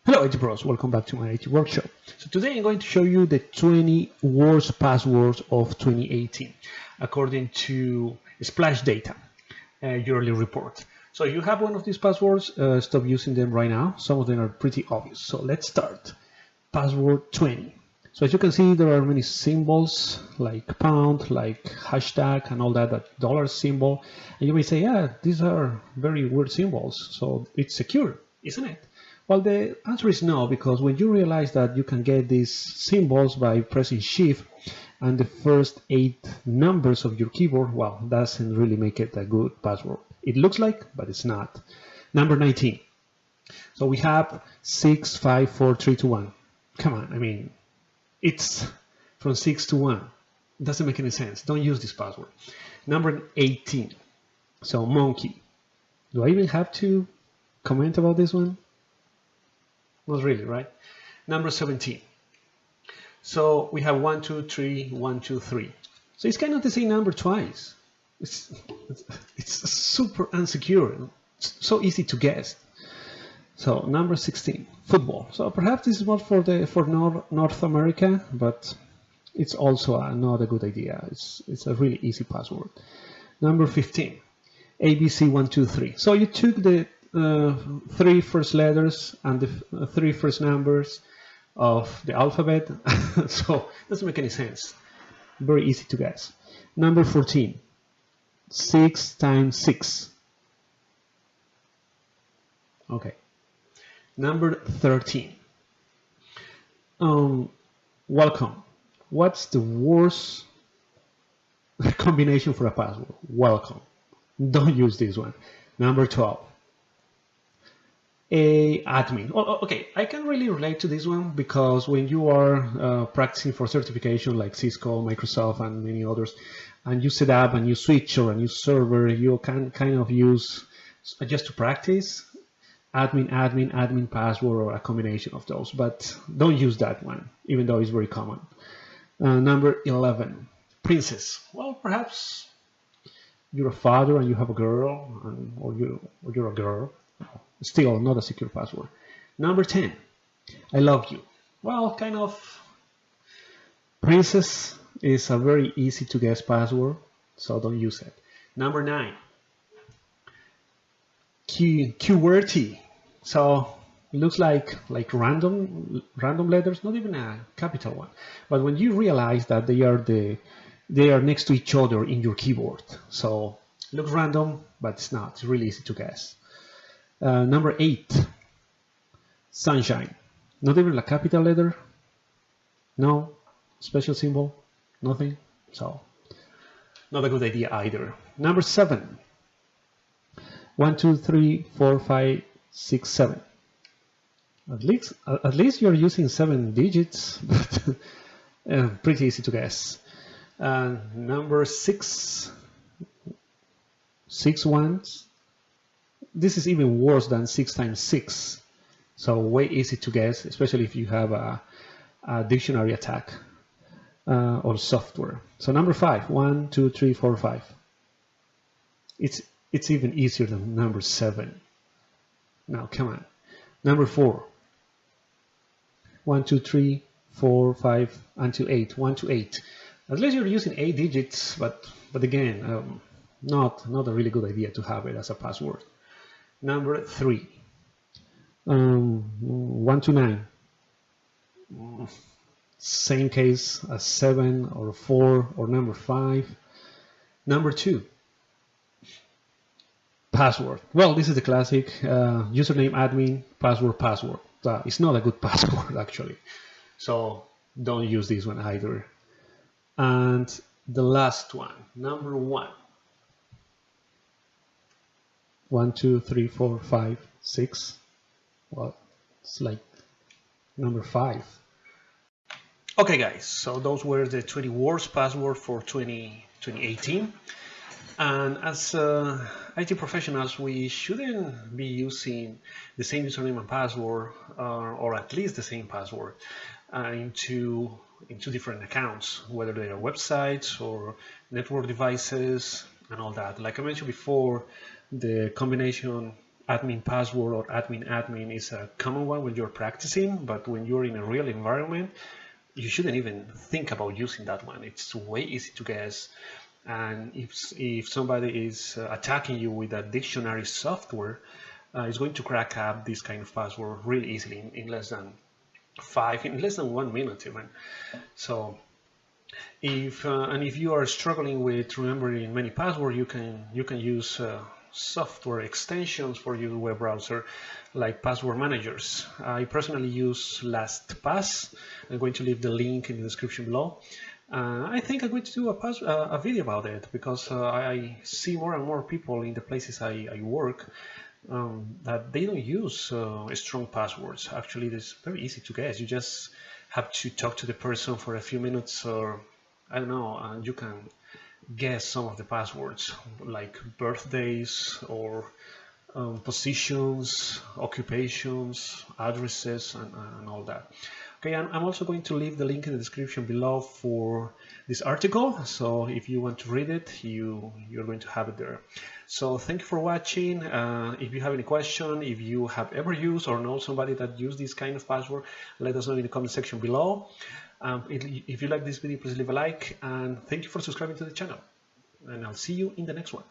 Hello IT Pros, welcome back to my IT workshop. So today I'm going to show you the 20 worst passwords of 2018 according to Splash Data yearly report. So if you have one of these passwords, stop using them right now. Some of them are pretty obvious. So let's start. Password 20. So as you can see, there are many symbols like pound, like hashtag and all that dollar symbol. And you may say, yeah, these are very weird symbols. So it's secure, isn't it? Well, the answer is no, because when you realize that you can get these symbols by pressing Shift and the first 8 numbers of your keyboard, well, doesn't really make it a good password. It looks like, but it's not. Number 19. So we have 6, 5, 4, 3, 2, 1. Come on, I mean, it's from 6 to 1. It doesn't make any sense. Don't use this password. Number 18. So monkey. Do I even have to comment about this one? Not really, right? Number 17. So we have 1, 2, 3, 1, 2, 3. So it's kind of the same number twice. It's super unsecure. It's so easy to guess. So number 16, football. So perhaps this is not for North America, but it's also not a good idea. It's a really easy password. Number 15, ABC123. So you took the 3 first letters and the 3 first numbers of the alphabet, so it doesn't make any sense. Very easy to guess. Number 14, 6 times 6. Okay. Number 13, welcome. What's the worst combination for a password? Welcome. Don't use this one. Number 12, admin. Oh, okay, I can really relate to this one because when you are practicing for certification like Cisco, Microsoft, and many others, and you set up a new switch or a new server, you can kind of use, just to practice, admin password or a combination of those, but don't use that one, even though it's very common. Number 11, princess. Well, perhaps you're a father and you have a girl, or you're a girl. Still not a secure password. Number 10, I love you. Well, kind of. Princess is a very easy to guess password, so don't use it. Number 9, QWERTY. So it looks like random letters, not even a capital one. But when you realize that they are next to each other in your keyboard, so it looks random, but it's not. It's really easy to guess. Number 8, sunshine. Not even a capital letter. No special symbol. Nothing. So not a good idea either. Number 7, 1, 2, 3, 4, 5, 6, 7. At least you're using 7 digits, but pretty easy to guess. Number 6, 6 ones. This is even worse than 6 times 6. So way easy to guess, especially if you have a dictionary attack or software. So number 5, 1, 2, 3, 4, 5. It's even easier than number 7. Now, come on. Number 4, 1, 2, 3, 4, 5, until 8. 1 to 8. At least you're using 8 digits, but again, not a really good idea to have it as a password. Number 3, 1 to 9. Same case as 7 or 4 or number 5. Number 2, password. Well, this is the classic username admin, password. It's not a good password actually, so don't use this one either. And the last one, number 1, 1, 2, 3, 4, 5, 6. Well, it's like number 5. Okay, guys, so those were the 20 worst password for 2018. And as IT professionals, we shouldn't be using the same username and password, or at least the same password, into different accounts, whether they are websites or network devices and all that. Like I mentioned before, the combination admin password or admin is a common one when you're practicing, but when you're in a real environment, you shouldn't even think about using that one. It's way easy to guess. And if somebody is attacking you with a dictionary software, it's going to crack up this kind of password really easily in less than in less than 1 minute even. So if you are struggling with remembering many passwords, you can use software extensions for your web browser, like password managers. I personally use Lastpass. I'm going to leave the link in the description below. I think I'm going to do a video about it, because I see more and more people in the places I work that they don't use strong passwords. Actually, it's very easy to guess. You just have to talk to the person for a few minutes, or I don't know, and you can guess some of the passwords, like birthdays or positions, occupations, addresses, and all that. Okay, and I'm also going to leave the link in the description below for this article, so if you want to read it, you're going to have it there. So thank you for watching. If you have any question, if you have ever used or know somebody that used this kind of password, let us know in the comment section below. If you like this video, please leave a like, and thank you for subscribing to the channel, and I'll see you in the next one.